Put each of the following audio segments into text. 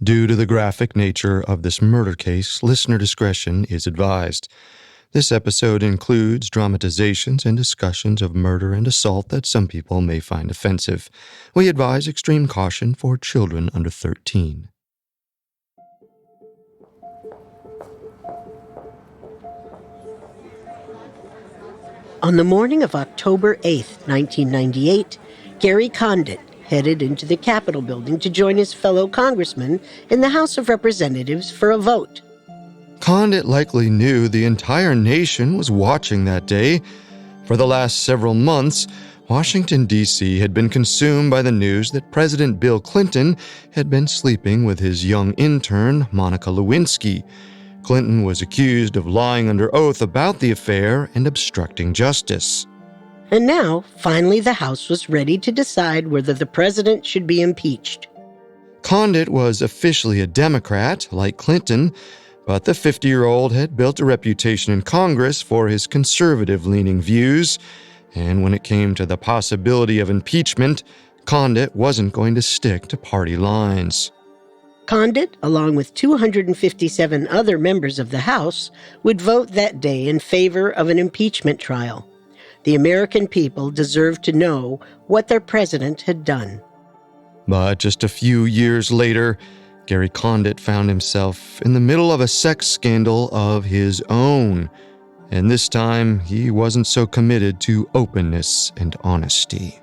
Due to the graphic nature of this murder case, listener discretion is advised. This episode includes dramatizations and discussions of murder and assault that some people may find offensive. We advise extreme caution for children under 13. On the morning of October 8th, 1998, Gary Condit headed into the Capitol building to join his fellow congressmen in the House of Representatives for a vote. Condit likely knew the entire nation was watching that day. For the last several months, Washington, D.C. had been consumed by the news that President Bill Clinton had been sleeping with his young intern, Monica Lewinsky. Clinton was accused of lying under oath about the affair and obstructing justice. And now, finally, the House was ready to decide whether the president should be impeached. Condit was officially a Democrat, like Clinton, but the 50-year-old had built a reputation in Congress for his conservative-leaning views, and when it came to the possibility of impeachment, Condit wasn't going to stick to party lines. Condit, along with 257 other members of the House, would vote that day in favor of an impeachment trial. The American people deserved to know what their president had done. But just a few years later, Gary Condit found himself in the middle of a sex scandal of his own. And this time, he wasn't so committed to openness and honesty.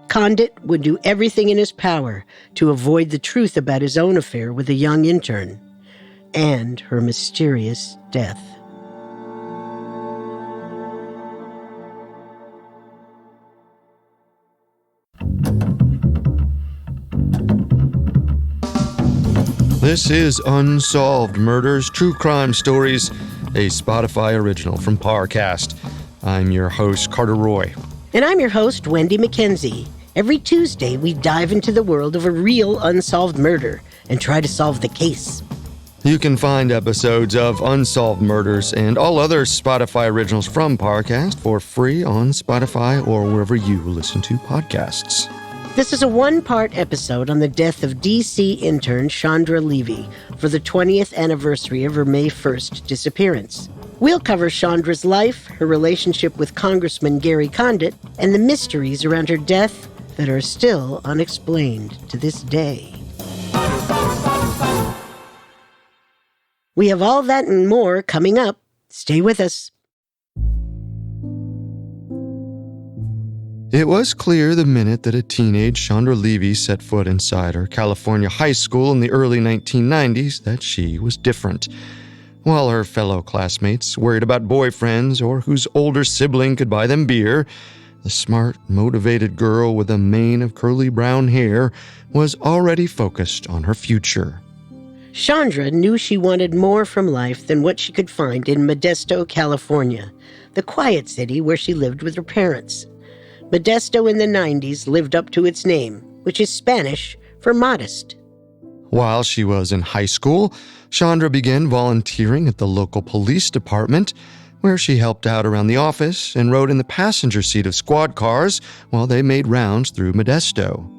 Condit would do everything in his power to avoid the truth about his own affair with a young intern and her mysterious death. This is Unsolved Murders, True Crime Stories, a Spotify original from Parcast. I'm your host, Carter Roy. And I'm your host, Wendy McKenzie. Every Tuesday, we dive into the world of a real unsolved murder and try to solve the case. You can find episodes of Unsolved Murders and all other Spotify originals from Parcast for free on Spotify or wherever you listen to podcasts. This is a one-part episode on the death of D.C. intern Chandra Levy for the 20th anniversary of her May 1st disappearance. We'll cover Chandra's life, her relationship with Congressman Gary Condit, and the mysteries around her death that are still unexplained to this day. We have all that and more coming up. Stay with us. It was clear the minute that a teenage Chandra Levy set foot inside her California high school in the early 1990s that she was different. While her fellow classmates worried about boyfriends or whose older sibling could buy them beer, the smart, motivated girl with a mane of curly brown hair was already focused on her future. Chandra knew she wanted more from life than what she could find in Modesto, California, the quiet city where she lived with her parents. Modesto in the 90s lived up to its name, which is Spanish for modest. While she was in high school, Chandra began volunteering at the local police department, where she helped out around the office and rode in the passenger seat of squad cars while they made rounds through Modesto.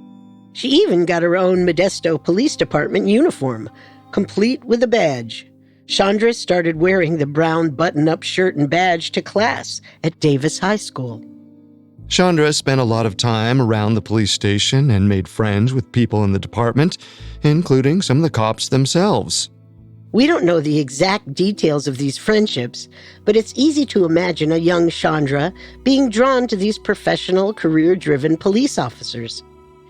She even got her own Modesto Police Department uniform, complete with a badge. Chandra started wearing the brown button-up shirt and badge to class at Davis High School. Chandra spent a lot of time around the police station and made friends with people in the department, including some of the cops themselves. We don't know the exact details of these friendships, but it's easy to imagine a young Chandra being drawn to these professional, career-driven police officers.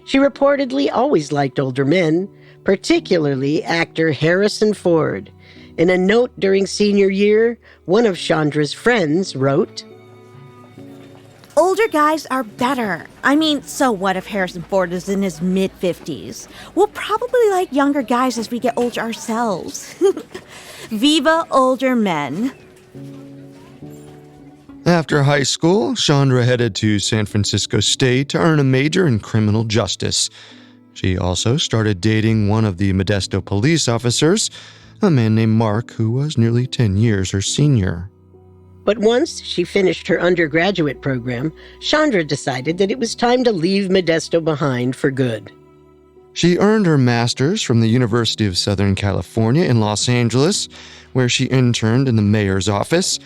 She reportedly always liked older men, particularly actor Harrison Ford. In a note during senior year, one of Chandra's friends wrote, "Older guys are better. I mean, so what if Harrison Ford is in his mid-50s? We'll probably like younger guys as we get older ourselves." Viva older men. After high school, Chandra headed to San Francisco State to earn a major in criminal justice. She also started dating one of the Modesto police officers, a man named Mark who was nearly 10 years her senior. But once she finished her undergraduate program, Chandra decided that it was time to leave Modesto behind for good. She earned her master's from the University of Southern California in Los Angeles, where she interned in the mayor's office.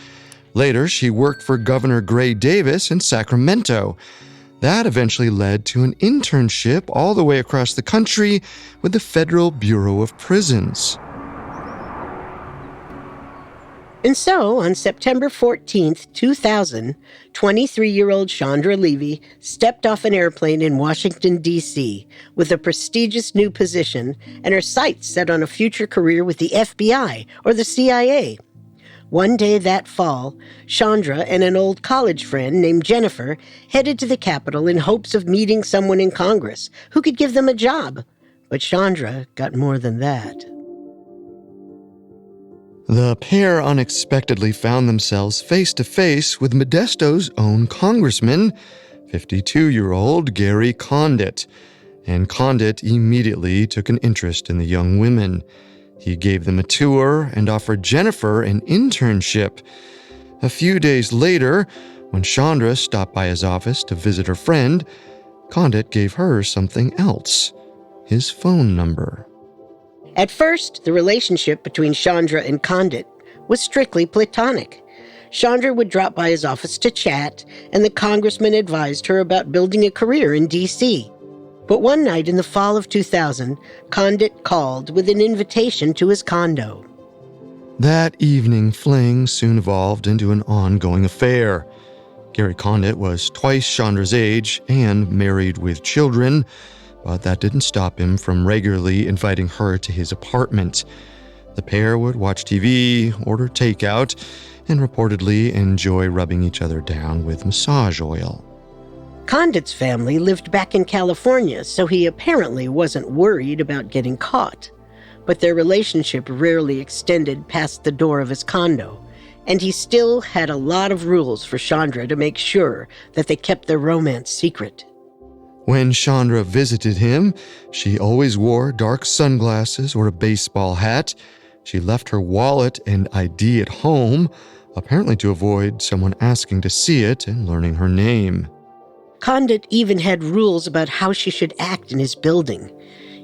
Later, she worked for Governor Gray Davis in Sacramento. That eventually led to an internship all the way across the country with the Federal Bureau of Prisons. And so, on September 14th, 2000, 23-year-old Chandra Levy stepped off an airplane in Washington, D.C. with a prestigious new position and her sights set on a future career with the FBI or the CIA. One day that fall, Chandra and an old college friend named Jennifer headed to the Capitol in hopes of meeting someone in Congress who could give them a job. But Chandra got more than that. The pair unexpectedly found themselves face to face with Modesto's own congressman, 52-year-old Gary Condit. And Condit immediately took an interest in the young women. He gave them a tour and offered Jennifer an internship. A few days later, when Chandra stopped by his office to visit her friend, Condit gave her something else: his phone number. At first, the relationship between Chandra and Condit was strictly platonic. Chandra would drop by his office to chat, and the congressman advised her about building a career in D.C. But one night in the fall of 2000, Condit called with an invitation to his condo. That evening fling soon evolved into an ongoing affair. Gary Condit was twice Chandra's age and married with children, but that didn't stop him from regularly inviting her to his apartment. The pair would watch TV, order takeout, and reportedly enjoy rubbing each other down with massage oil. Condit's family lived back in California, so he apparently wasn't worried about getting caught. But their relationship rarely extended past the door of his condo, and he still had a lot of rules for Chandra to make sure that they kept their romance secret. When Chandra visited him, she always wore dark sunglasses or a baseball hat. She left her wallet and ID at home, apparently to avoid someone asking to see it and learning her name. Condit even had rules about how she should act in his building.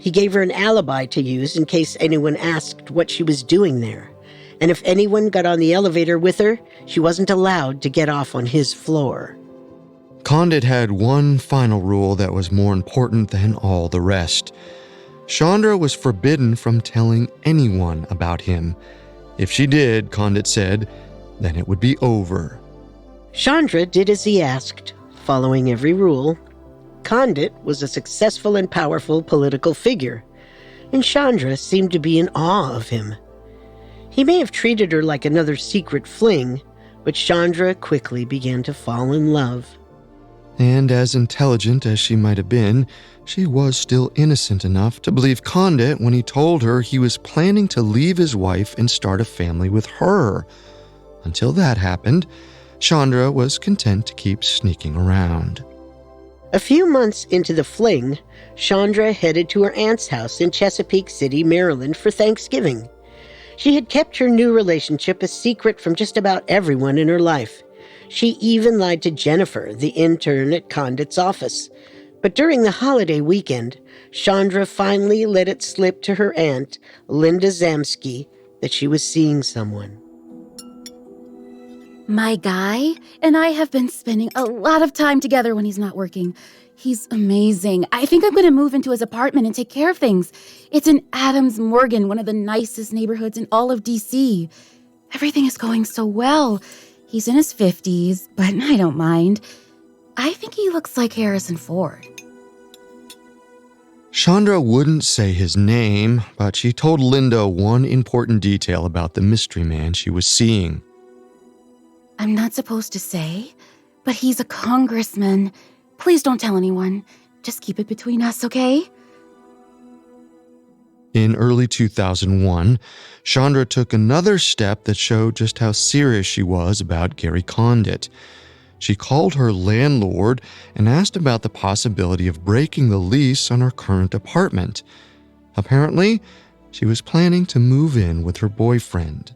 He gave her an alibi to use in case anyone asked what she was doing there. And if anyone got on the elevator with her, she wasn't allowed to get off on his floor. Condit had one final rule that was more important than all the rest. Chandra was forbidden from telling anyone about him. If she did, Condit said, then it would be over. Chandra did as he asked, following every rule. Condit was a successful and powerful political figure, and Chandra seemed to be in awe of him. He may have treated her like another secret fling, but Chandra quickly began to fall in love. And as intelligent as she might have been, she was still innocent enough to believe Condit when he told her he was planning to leave his wife and start a family with her. Until that happened, Chandra was content to keep sneaking around. A few months into the fling, Chandra headed to her aunt's house in Chesapeake City, Maryland for Thanksgiving. She had kept her new relationship a secret from just about everyone in her life. She even lied to Jennifer, the intern at Condit's office. But during the holiday weekend, Chandra finally let it slip to her aunt, Linda Zamsky, that she was seeing someone. My guy and I have been spending a lot of time together when he's not working. He's amazing. I think I'm going to move into his apartment and take care of things. It's in Adams Morgan, one of the nicest neighborhoods in all of D.C. Everything is going so well. He's in his 50s, but I don't mind. I think he looks like Harrison Ford. Chandra wouldn't say his name, but she told Linda one important detail about the mystery man she was seeing. I'm not supposed to say, but he's a congressman. Please don't tell anyone. Just keep it between us, okay? In early 2001, Chandra took another step that showed just how serious she was about Gary Condit. She called her landlord and asked about the possibility of breaking the lease on her current apartment. Apparently, she was planning to move in with her boyfriend.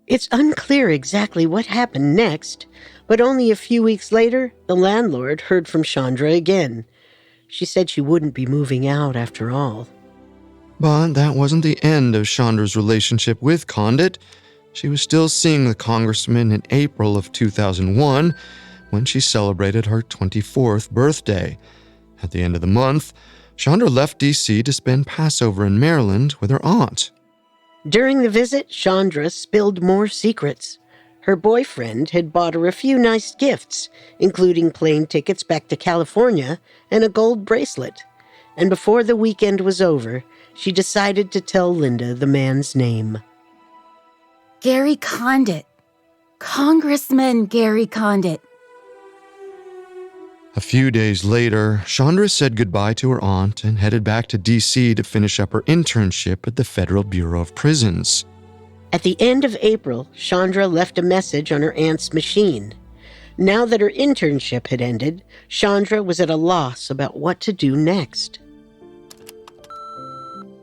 It's unclear exactly what happened next, but only a few weeks later, the landlord heard from Chandra again. She said she wouldn't be moving out after all. But that wasn't the end of Chandra's relationship with Condit. She was still seeing the congressman in April of 2001 when she celebrated her 24th birthday. At the end of the month, Chandra left D.C. to spend Passover in Maryland with her aunt. During the visit, Chandra spilled more secrets. Her boyfriend had bought her a few nice gifts, including plane tickets back to California and a gold bracelet. And before the weekend was over, she decided to tell Linda the man's name. Gary Condit. Congressman Gary Condit. A few days later, Chandra said goodbye to her aunt and headed back to D.C. to finish up her internship at the Federal Bureau of Prisons. At the end of April, Chandra left a message on her aunt's machine. Now that her internship had ended, Chandra was at a loss about what to do next.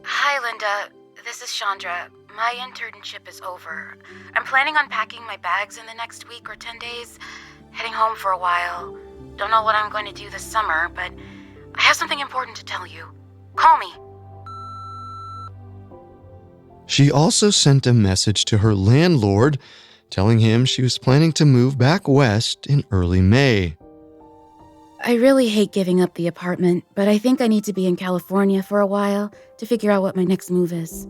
Hi, Linda. This is Chandra. My internship is over. I'm planning on packing my bags in the next week or 10 days, heading home for a while. Don't know what I'm going to do this summer, but I have something important to tell you. Call me. She also sent a message to her landlord, telling him she was planning to move back west in early May. I really hate giving up the apartment, but I think I need to be in California for a while to figure out what my next move is.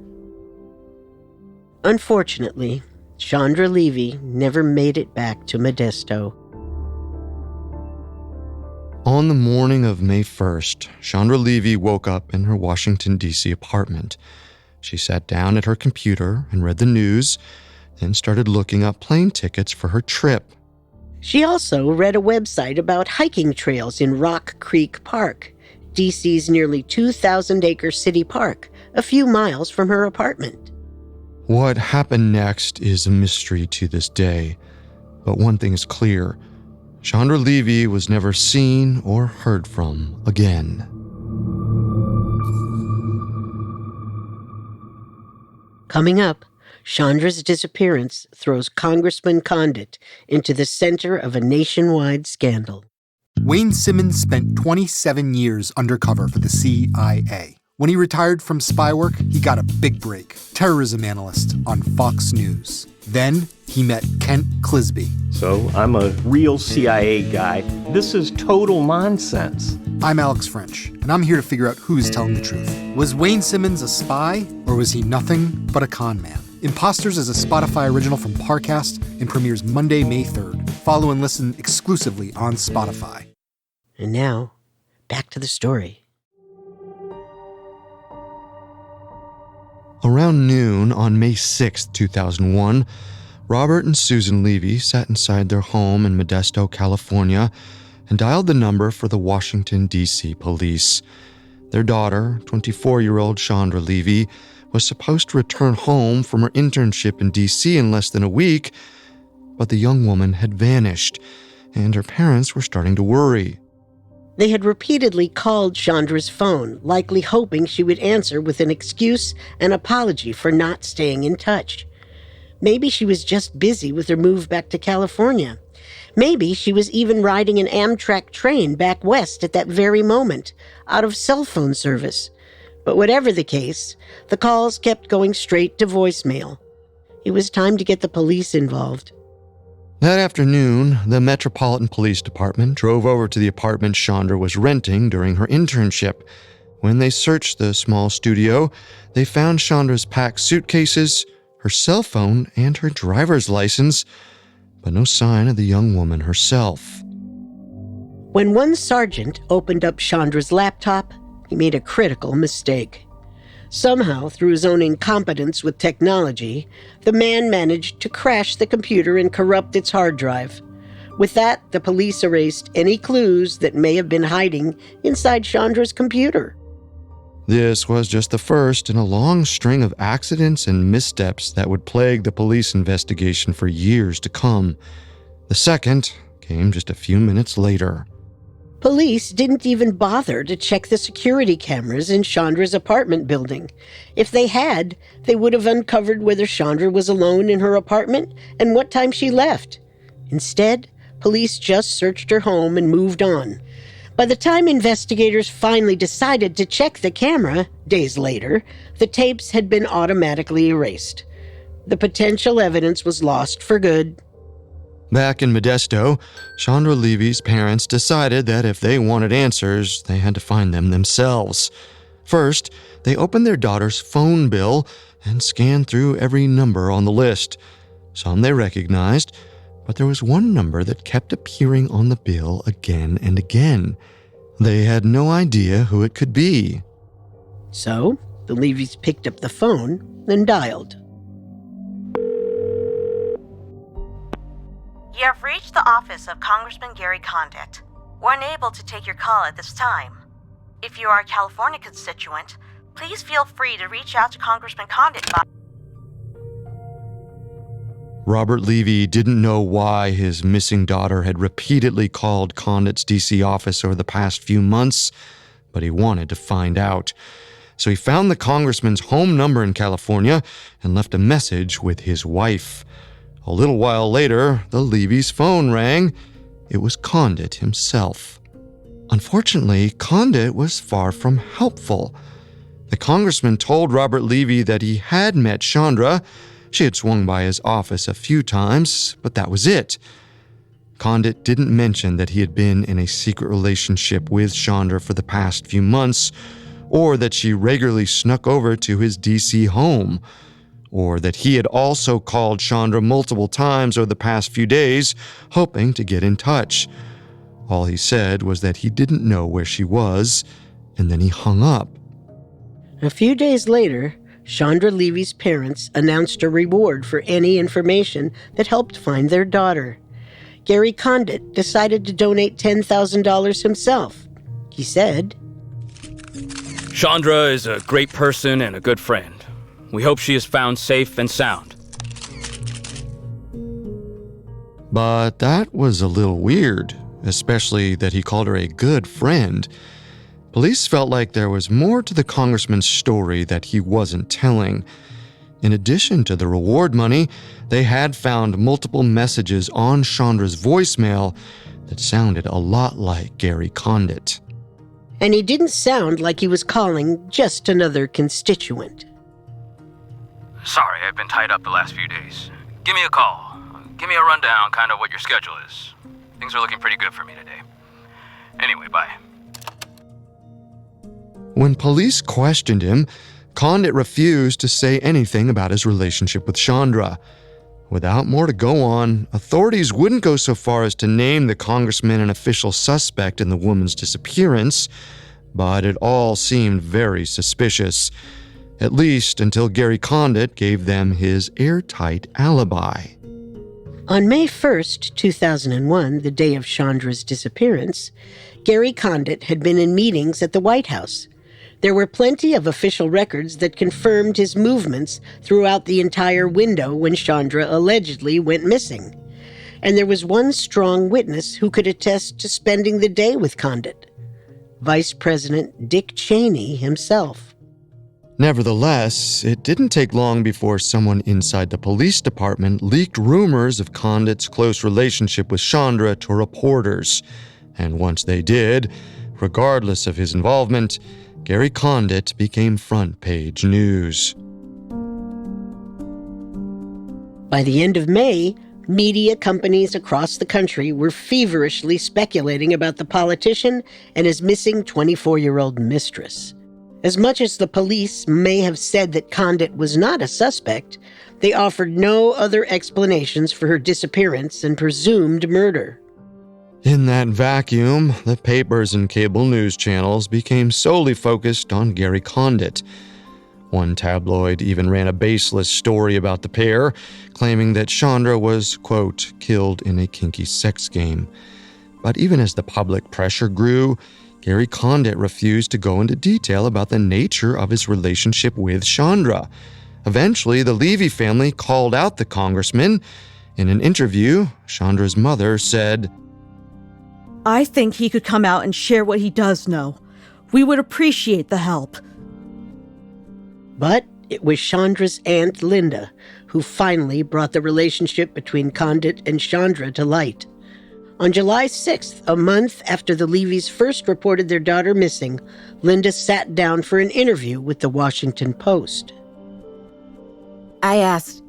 Unfortunately, Chandra Levy never made it back to Modesto. On the morning of May 1st, Chandra Levy woke up in her Washington, D.C. apartment. She sat down at her computer and read the news, then started looking up plane tickets for her trip. She also read a website about hiking trails in Rock Creek Park, D.C.'s nearly 2,000-acre city park, a few miles from her apartment. What happened next is a mystery to this day, but one thing is clear. Chandra Levy was never seen or heard from again. Coming up, Chandra's disappearance throws Congressman Condit into the center of a nationwide scandal. Wayne Simmons spent 27 years undercover for the CIA. When he retired from spy work, he got a big break, terrorism analyst on Fox News. Then he met Kent Clisby. So I'm a real CIA guy. This is total nonsense. I'm Alex French, and I'm here to figure out who's telling the truth. Was Wayne Simmons a spy, or was he nothing but a con man? Imposters is a Spotify original from Parcast and premieres Monday, May 3rd. Follow and listen exclusively on Spotify. And now, back to the story. Around noon on May 6, 2001, Robert and Susan Levy sat inside their home in Modesto, California, and dialed the number for the Washington, D.C. police. Their daughter, 24-year-old Chandra Levy, was supposed to return home from her internship in D.C. in less than a week, but the young woman had vanished, and her parents were starting to worry. They had repeatedly called Chandra's phone, likely hoping she would answer with an excuse and apology for not staying in touch. Maybe she was just busy with her move back to California. Maybe she was even riding an Amtrak train back west at that very moment, out of cell phone service. But whatever the case, the calls kept going straight to voicemail. It was time to get the police involved. That afternoon, the Metropolitan Police Department drove over to the apartment Chandra was renting during her internship. When they searched the small studio, they found Chandra's packed suitcases, her cell phone, and her driver's license, but no sign of the young woman herself. When one sergeant opened up Chandra's laptop, he made a critical mistake. Somehow, through his own incompetence with technology, the man managed to crash the computer and corrupt its hard drive. With that, the police erased any clues that may have been hiding inside Chandra's computer. This was just the first in a long string of accidents and missteps that would plague the police investigation for years to come. The second came just a few minutes later. Police didn't even bother to check the security cameras in Chandra's apartment building. If they had, they would have uncovered whether Chandra was alone in her apartment and what time she left. Instead, police just searched her home and moved on. By the time investigators finally decided to check the camera, days later, the tapes had been automatically erased. The potential evidence was lost for good. Back in Modesto, Chandra Levy's parents decided that if they wanted answers, they had to find them themselves. First, they opened their daughter's phone bill and scanned through every number on the list. Some they recognized, but there was one number that kept appearing on the bill again and again. They had no idea who it could be. So, the Levys picked up the phone and dialed. You have reached the office of Congressman Gary Condit. We're unable to take your call at this time. If you are a California constituent, please feel free to reach out to Congressman Condit by... Robert Levy didn't know why his missing daughter had repeatedly called Condit's D.C. office over the past few months, but he wanted to find out. So he found the congressman's home number in California and left a message with his wife. A little while later, the Levy's phone rang. It was Condit himself. Unfortunately, Condit was far from helpful. The congressman told Robert Levy that he had met Chandra. She had swung by his office a few times, but that was it. Condit didn't mention that he had been in a secret relationship with Chandra for the past few months, or that she regularly snuck over to his D.C. home, or that he had also called Chandra multiple times over the past few days, hoping to get in touch. All he said was that he didn't know where she was, and then he hung up. A few days later, Chandra Levy's parents announced a reward for any information that helped find their daughter. Gary Condit decided to donate $10,000 himself. He said, Chandra is a great person and a good friend. We hope she is found safe and sound. But that was a little weird, especially that he called her a good friend. Police felt like there was more to the congressman's story that he wasn't telling. In addition to the reward money, they had found multiple messages on Chandra's voicemail that sounded a lot like Gary Condit. and he didn't sound like he was calling just another constituent. Sorry, I've been tied up the last few days. Give me a call. Give me a rundown, kind of what your schedule is. Things are looking pretty good for me today. Anyway, bye. When police questioned him, Condit refused to say anything about his relationship with Chandra. Without more to go on, authorities wouldn't go so far as to name the congressman an official suspect in the woman's disappearance, but it all seemed very suspicious, at least until Gary Condit gave them his airtight alibi. On May 1st, 2001, the day of Chandra's disappearance, Gary Condit had been in meetings at the White House. There were plenty of official records that confirmed his movements throughout the entire window when Chandra allegedly went missing. And there was one strong witness who could attest to spending the day with Condit: Vice President Dick Cheney himself. Nevertheless, it didn't take long before someone inside the police department leaked rumors of Condit's close relationship with Chandra to reporters. And once they did, regardless of his involvement, Gary Condit became front-page news. By the end of May, media companies across the country were feverishly speculating about the politician and his missing 24-year-old mistress. As much as the police may have said that Condit was not a suspect, they offered no other explanations for her disappearance and presumed murder. In that vacuum, the papers and cable news channels became solely focused on Gary Condit. One tabloid even ran a baseless story about the pair, claiming that Chandra was, quote, killed in a kinky sex game. But even as the public pressure grew, Gary Condit refused to go into detail about the nature of his relationship with Chandra. Eventually, the Levy family called out the congressman. In an interview, Chandra's mother said, I think he could come out and share what he does know. We would appreciate the help. But it was Chandra's aunt Linda who finally brought the relationship between Condit and Chandra to light. On July 6th, a month after the Levys first reported their daughter missing, Linda sat down for an interview with the Washington Post. I asked,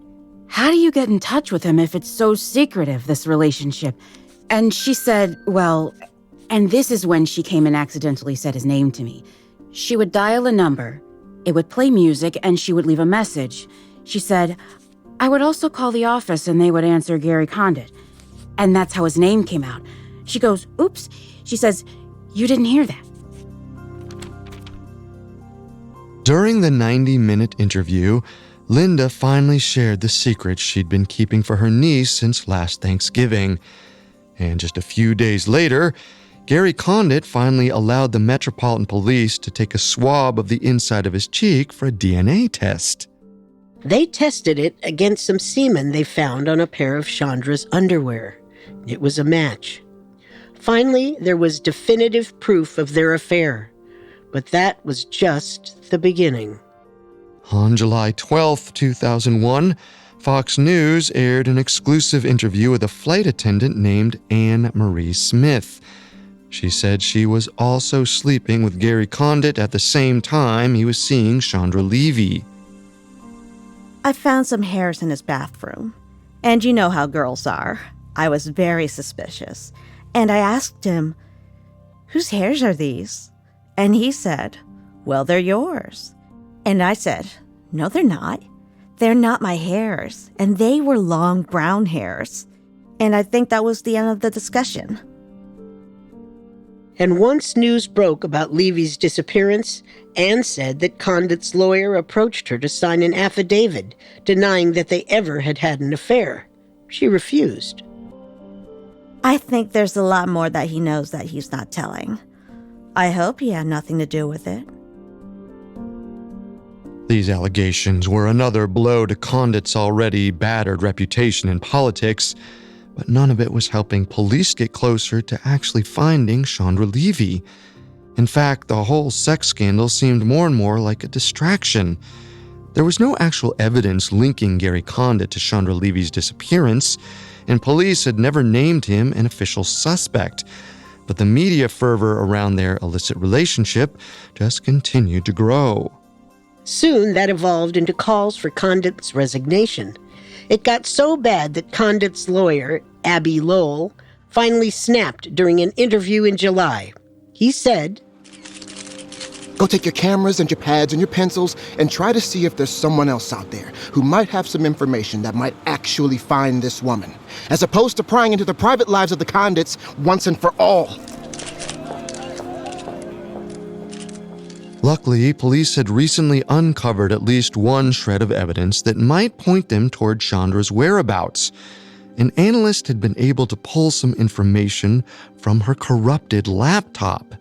how do you get in touch with him if it's so secretive, this relationship? And she said, well, and this is when she came and accidentally said his name to me. She would dial a number, it would play music, and she would leave a message. She said, I would also call the office and they would answer Gary Condit. And that's how his name came out. She goes, oops. She says, you didn't hear that. During the 90-minute interview, Linda finally shared the secret she'd been keeping for her niece since last Thanksgiving. And just a few days later, Gary Condit finally allowed the Metropolitan Police to take a swab of the inside of his cheek for a DNA test. They tested it against some semen they found on a pair of Chandra's underwear. It was a match. Finally, there was definitive proof of their affair. But that was just the beginning. On July 12, 2001, Fox News aired an exclusive interview with a flight attendant named Anne Marie Smith. She said she was also sleeping with Gary Condit at the same time he was seeing Chandra Levy. I found some hairs in his bathroom. And you know how girls are. I was very suspicious. And I asked him, whose hairs are these? And he said, well, they're yours. And I said, no, they're not. They're not my hairs. And they were long brown hairs. And I think that was the end of the discussion. And once news broke about Levy's disappearance, Anne said that Condit's lawyer approached her to sign an affidavit denying that they ever had had an affair. She refused. I think there's a lot more that he knows that he's not telling. I hope he had nothing to do with it. These allegations were another blow to Condit's already battered reputation in politics, but none of it was helping police get closer to actually finding Chandra Levy. In fact, the whole sex scandal seemed more and more like a distraction. There was no actual evidence linking Gary Condit to Chandra Levy's disappearance, and police had never named him an official suspect. But the media fervor around their illicit relationship just continued to grow. Soon that evolved into calls for Condit's resignation. It got so bad that Condit's lawyer, Abby Lowell, finally snapped during an interview in July. He said, go take your cameras and your pads and your pencils and try to see if there's someone else out there who might have some information that might actually find this woman, as opposed to prying into the private lives of the Condits once and for all. Luckily, police had recently uncovered at least one shred of evidence that might point them toward Chandra's whereabouts. An analyst had been able to pull some information from her corrupted laptop.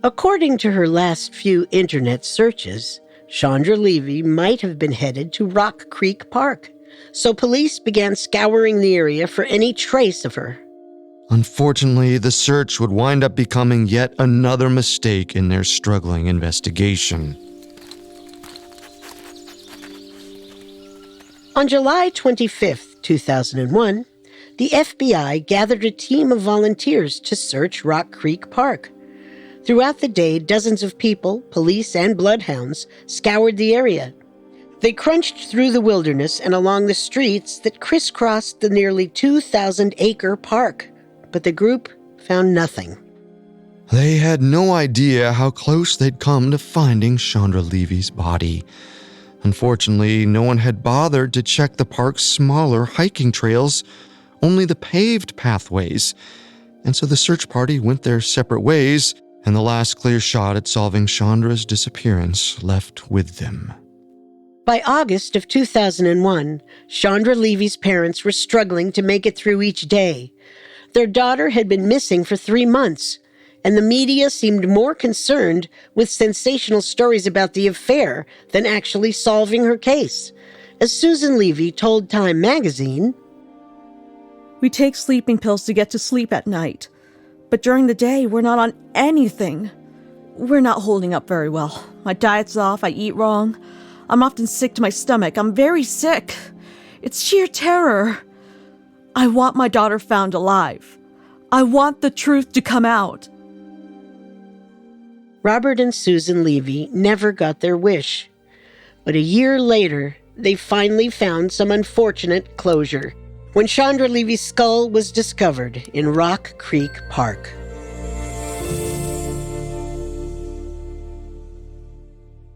According to her last few internet searches, Chandra Levy might have been headed to Rock Creek Park, so police began scouring the area for any trace of her. Unfortunately, the search would wind up becoming yet another mistake in their struggling investigation. On July 25, 2001, the FBI gathered a team of volunteers to search Rock Creek Park. Throughout the day, dozens of people, police and bloodhounds, scoured the area. They crunched through the wilderness and along the streets that crisscrossed the nearly 2,000-acre park. But the group found nothing. They had no idea how close they'd come to finding Chandra Levy's body. Unfortunately, no one had bothered to check the park's smaller hiking trails, only the paved pathways. And so the search party went their separate ways, and the last clear shot at solving Chandra's disappearance left with them. By August of 2001, Chandra Levy's parents were struggling to make it through each day. Their daughter had been missing for 3 months, and the media seemed more concerned with sensational stories about the affair than actually solving her case. As Susan Levy told Time magazine, We take sleeping pills to get to sleep at night. But during the day, we're not on anything. We're not holding up very well. My diet's off, I eat wrong. I'm often sick to my stomach. I'm very sick. It's sheer terror. I want my daughter found alive. I want the truth to come out. Robert and Susan Levy never got their wish. But a year later, they finally found some unfortunate closure when Chandra Levy's skull was discovered in Rock Creek Park.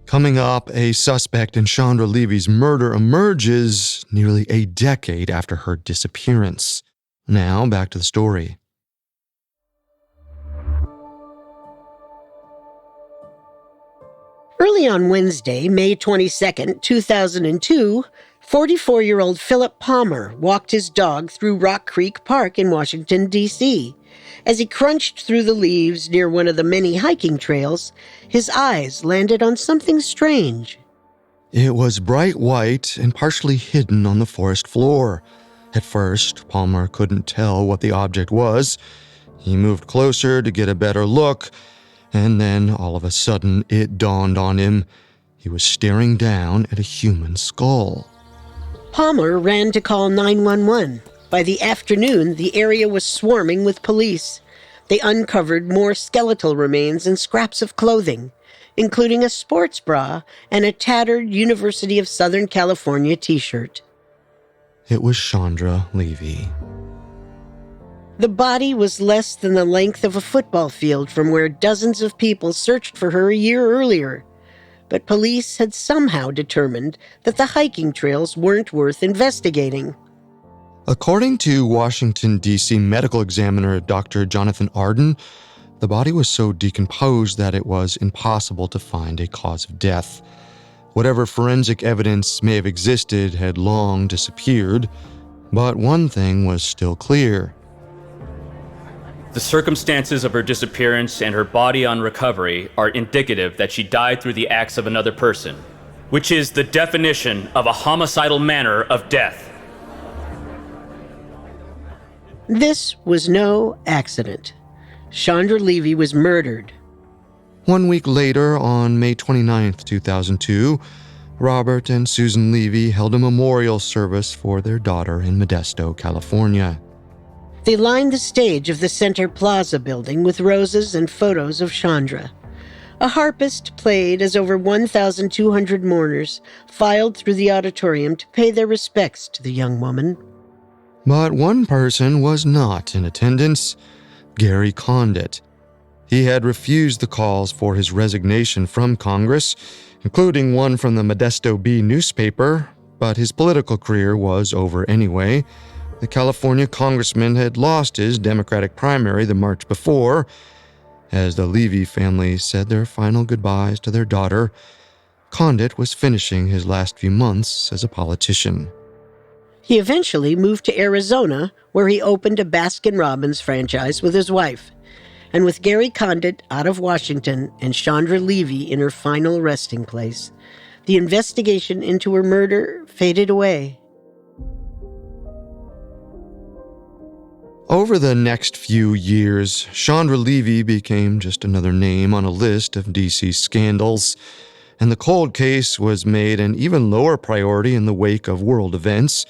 Coming up, a suspect in Chandra Levy's murder emerges nearly a decade after her disappearance. Now, back to the story. Early on Wednesday, May 22nd, 2002, 44-year-old Philip Palmer walked his dog through Rock Creek Park in Washington, D.C. As he crunched through the leaves near one of the many hiking trails, his eyes landed on something strange. It was bright white and partially hidden on the forest floor. At first, Palmer couldn't tell what the object was. He moved closer to get a better look, and then all of a sudden it dawned on him. He was staring down at a human skull. Palmer ran to call 911. By the afternoon, the area was swarming with police. They uncovered more skeletal remains and scraps of clothing, including a sports bra and a tattered University of Southern California t-shirt. It was Chandra Levy. The body was less than the length of a football field from where dozens of people searched for her a year earlier. But police had somehow determined that the hiking trails weren't worth investigating. According to Washington D.C. medical examiner Dr. Jonathan Arden, the body was so decomposed that it was impossible to find a cause of death. Whatever forensic evidence may have existed had long disappeared, but one thing was still clear. The circumstances of her disappearance and her body on recovery are indicative that she died through the acts of another person, which is the definition of a homicidal manner of death. This was no accident. Chandra Levy was murdered. 1 week later, on May 29, 2002, Robert and Susan Levy held a memorial service for their daughter in Modesto, California. They lined the stage of the Center Plaza building with roses and photos of Chandra. A harpist played as over 1,200 mourners filed through the auditorium to pay their respects to the young woman. But one person was not in attendance: Gary Condit. He had refused the calls for his resignation from Congress, including one from the Modesto Bee newspaper, but his political career was over anyway. The California congressman had lost his Democratic primary the March before. As the Levy family said their final goodbyes to their daughter, Condit was finishing his last few months as a politician. He eventually moved to Arizona, where he opened a Baskin-Robbins franchise with his wife. And with Gary Condit out of Washington and Chandra Levy in her final resting place, the investigation into her murder faded away. Over the next few years, Chandra Levy became just another name on a list of D.C. scandals, and the cold case was made an even lower priority in the wake of world events.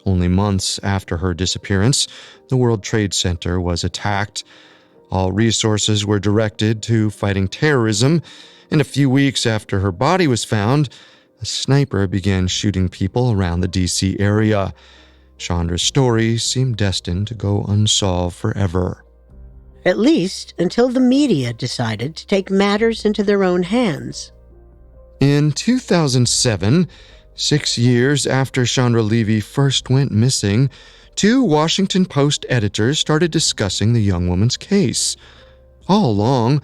Only months after her disappearance, the World Trade Center was attacked. All resources were directed to fighting terrorism, and a few weeks after her body was found, a sniper began shooting people around the D.C. area. Chandra's story seemed destined to go unsolved forever. At least until the media decided to take matters into their own hands. In 2007, 6 years after Chandra Levy first went missing, 2 Washington Post editors started discussing the young woman's case. All along,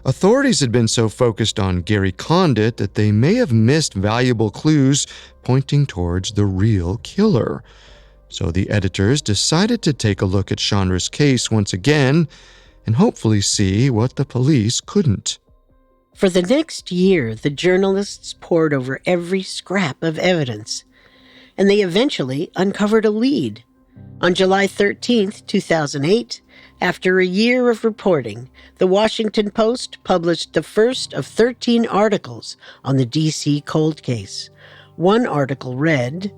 authorities had been so focused on Gary Condit that they may have missed valuable clues pointing towards the real killer. So the editors decided to take a look at Chandra's case once again and hopefully see what the police couldn't. For the next year, the journalists pored over every scrap of evidence, and they eventually uncovered a lead. On July 13, 2008, after a year of reporting, the Washington Post published the first of 13 articles on the D.C. cold case. One article read,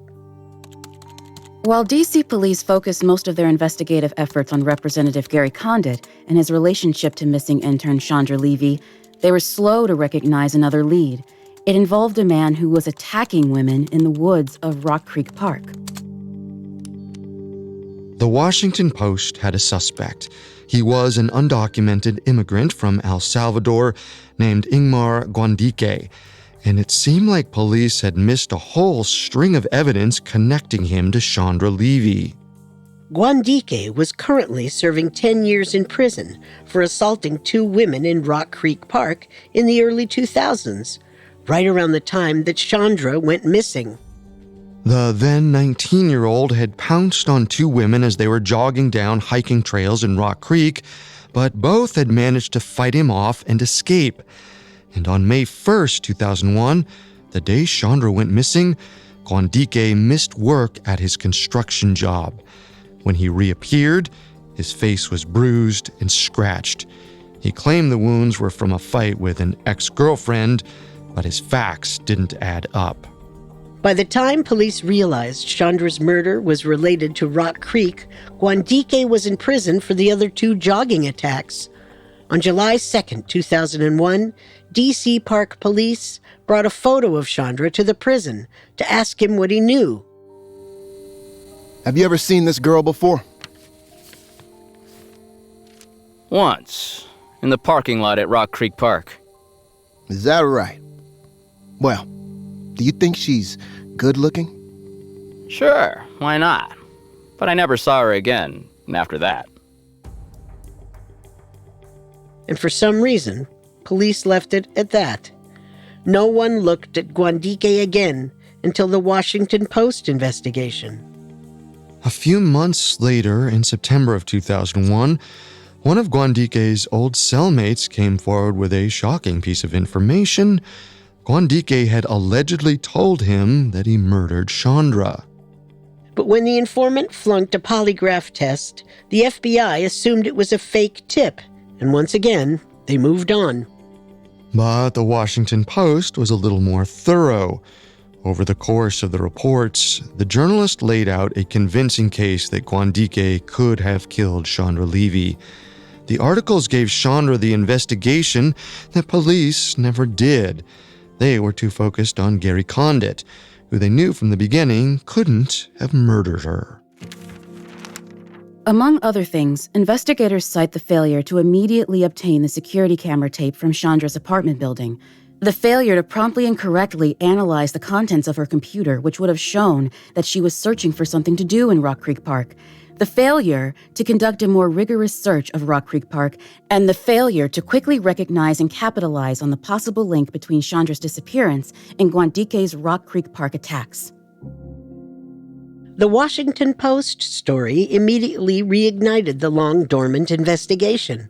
While D.C. police focused most of their investigative efforts on Representative Gary Condit and his relationship to missing intern Chandra Levy, they were slow to recognize another lead. It involved a man who was attacking women in the woods of Rock Creek Park. The Washington Post had a suspect. He was an undocumented immigrant from El Salvador named Ingmar Guandique, and it seemed like police had missed a whole string of evidence connecting him to Chandra Levy. Guandique was currently serving 10 years in prison for assaulting 2 women in Rock Creek Park in the early 2000s, right around the time that Chandra went missing. The then 19-year-old had pounced on 2 women as they were jogging down hiking trails in Rock Creek, but both had managed to fight him off and escape. And on May 1st, 2001, the day Chandra went missing, Guandique missed work at his construction job. When he reappeared, his face was bruised and scratched. He claimed the wounds were from a fight with an ex-girlfriend, but his facts didn't add up. By the time police realized Chandra's murder was related to Rock Creek, Guandique was in prison for the other 2 jogging attacks. On July 2nd, 2001, D.C. Park Police brought a photo of Chandra to the prison to ask him what he knew. Have you ever seen this girl before? Once, in the parking lot at Rock Creek Park. Is that right? Well, do you think she's good looking? Sure, why not? But I never saw her again after that. And for some reason, police left it at that. No one looked at Guandique again until the Washington Post investigation. A few months later, in September of 2001, one of Guandique's old cellmates came forward with a shocking piece of information. Guandique had allegedly told him that he murdered Chandra. But when the informant flunked a polygraph test, the FBI assumed it was a fake tip, and once again, they moved on. But the Washington Post was a little more thorough. Over the course of the reports, the journalist laid out a convincing case that Guandique could have killed Chandra Levy. The articles gave Chandra the investigation that police never did. They were too focused on Gary Condit, who they knew from the beginning couldn't have murdered her. Among other things, investigators cite the failure to immediately obtain the security camera tape from Chandra's apartment building, the failure to promptly and correctly analyze the contents of her computer, which would have shown that she was searching for something to do in Rock Creek Park, the failure to conduct a more rigorous search of Rock Creek Park, and the failure to quickly recognize and capitalize on the possible link between Chandra's disappearance and Guandique's Rock Creek Park attacks. The Washington Post story immediately reignited the long-dormant investigation.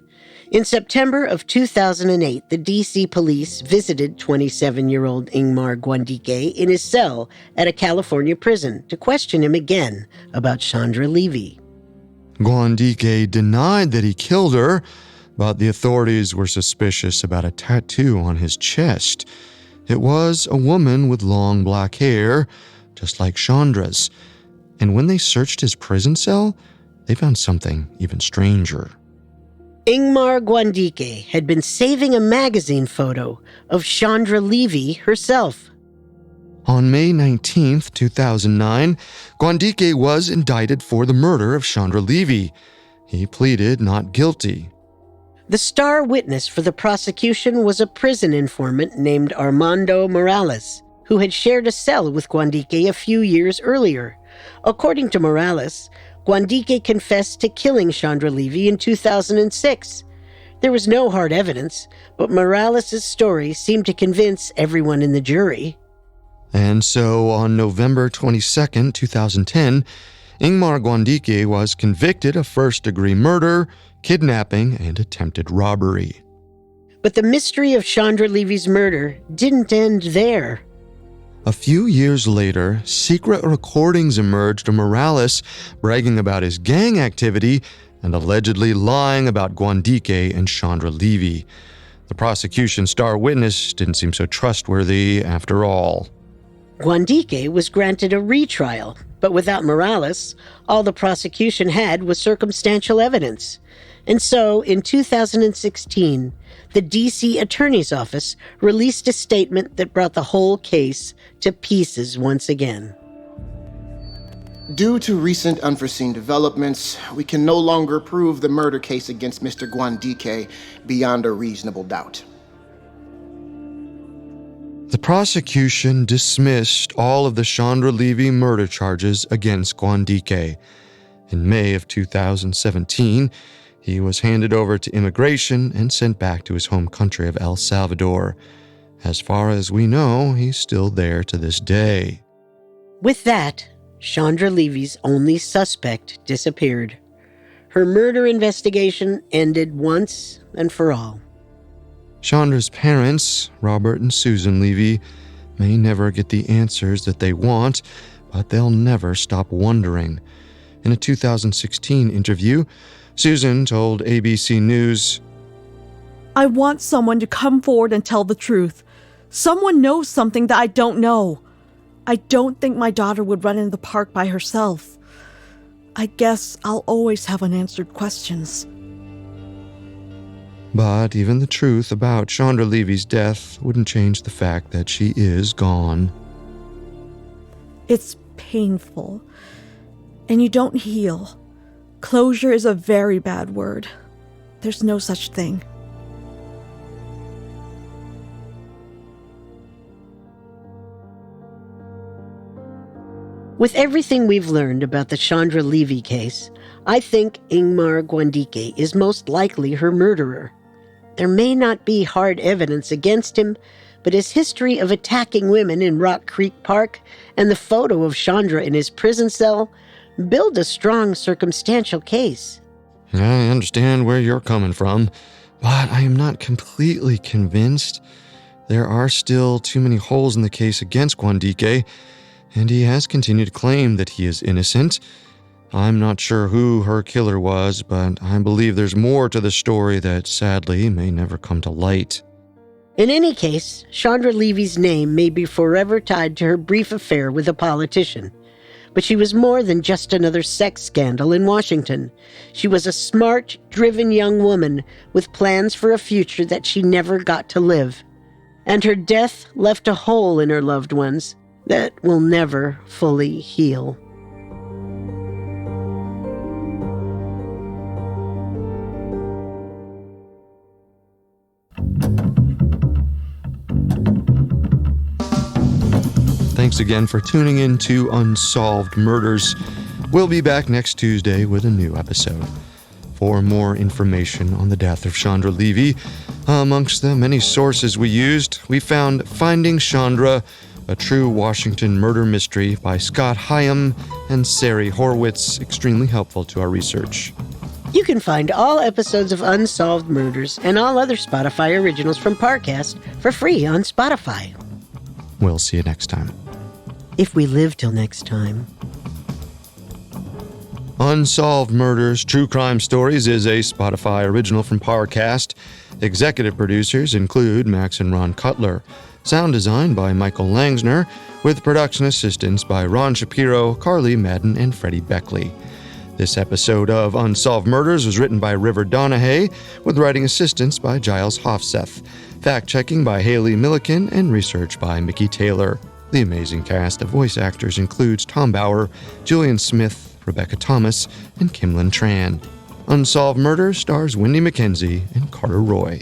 In September of 2008, the D.C. police visited 27-year-old Ingmar Guandique in his cell at a California prison to question him again about Chandra Levy. Guandique denied that he killed her, but the authorities were suspicious about a tattoo on his chest. It was a woman with long black hair, just like Chandra's. And when they searched his prison cell, they found something even stranger. Ingmar Guandique had been saving a magazine photo of Chandra Levy herself. On May 19, 2009, Guandique was indicted for the murder of Chandra Levy. He pleaded not guilty. The star witness for the prosecution was a prison informant named Armando Morales, who had shared a cell with Guandique a few years earlier. According to Morales, Guandique confessed to killing Chandra Levy in 2006. There was no hard evidence, but Morales' story seemed to convince everyone in the jury. And so on November 22, 2010, Ingmar Guandique was convicted of first-degree murder, kidnapping, and attempted robbery. But the mystery of Chandra Levy's murder didn't end there. A few years later, secret recordings emerged of Morales bragging about his gang activity and allegedly lying about Guandique and Chandra Levy. The prosecution's star witness didn't seem so trustworthy after all. Guandique was granted a retrial, but without Morales, all the prosecution had was circumstantial evidence. And so, in 2016, the D.C. Attorney's Office released a statement that brought the whole case to pieces once again. Due to recent unforeseen developments, we can no longer prove the murder case against Mr. Guandique beyond a reasonable doubt. The prosecution dismissed all of the Chandra Levy murder charges against Guandique. In May of 2017, he was handed over to immigration and sent back to his home country of El Salvador. As far as we know, he's still there to this day. With that, Chandra Levy's only suspect disappeared. Her murder investigation ended once and for all. Chandra's parents, Robert and Susan Levy, may never get the answers that they want, but they'll never stop wondering. In a 2016 interview, Susan told ABC News, I want someone to come forward and tell the truth. Someone knows something that I don't know. I don't think my daughter would run into the park by herself. I guess I'll always have unanswered questions. But even the truth about Chandra Levy's death wouldn't change the fact that she is gone. It's painful, and you don't heal. Closure is a very bad word. There's no such thing. With everything we've learned about the Chandra Levy case, I think Ingmar Guandique is most likely her murderer. There may not be hard evidence against him, but his history of attacking women in Rock Creek Park and the photo of Chandra in his prison cell build a strong circumstantial case. I understand where you're coming from, but I am not completely convinced. There are still too many holes in the case against Guandique, and he has continued to claim that he is innocent. I'm not sure who her killer was, but I believe there's more to the story that sadly may never come to light. In any case, Chandra Levy's name may be forever tied to her brief affair with a politician. But she was more than just another sex scandal in Washington. She was a smart, driven young woman with plans for a future that she never got to live. And her death left a hole in her loved ones that will never fully heal. Thanks again for tuning in to Unsolved Murders. We'll be back next Tuesday with a new episode. For more information on the death of Chandra Levy, amongst the many sources we used, we found Finding Chandra, a true Washington murder mystery by Scott Hyam and Sari Horwitz, extremely helpful to our research. You can find all episodes of Unsolved Murders and all other Spotify originals from Parcast for free on Spotify. We'll see you next time. If we live till next time. Unsolved Murders True Crime Stories is a Spotify original from Parcast. Executive producers include Max and Ron Cutler. Sound design by Michael Langsner, with production assistance by Ron Shapiro, Carly Madden, and Freddie Beckley. This episode of Unsolved Murders was written by River Donahue, with writing assistance by Giles Hofseth, fact-checking by Haley Milliken, and research by Mickey Taylor. The amazing cast of voice actors includes Tom Bauer, Julian Smith, Rebecca Thomas, and Kimlin Tran. Unsolved Murders stars Wendy McKenzie and Carter Roy.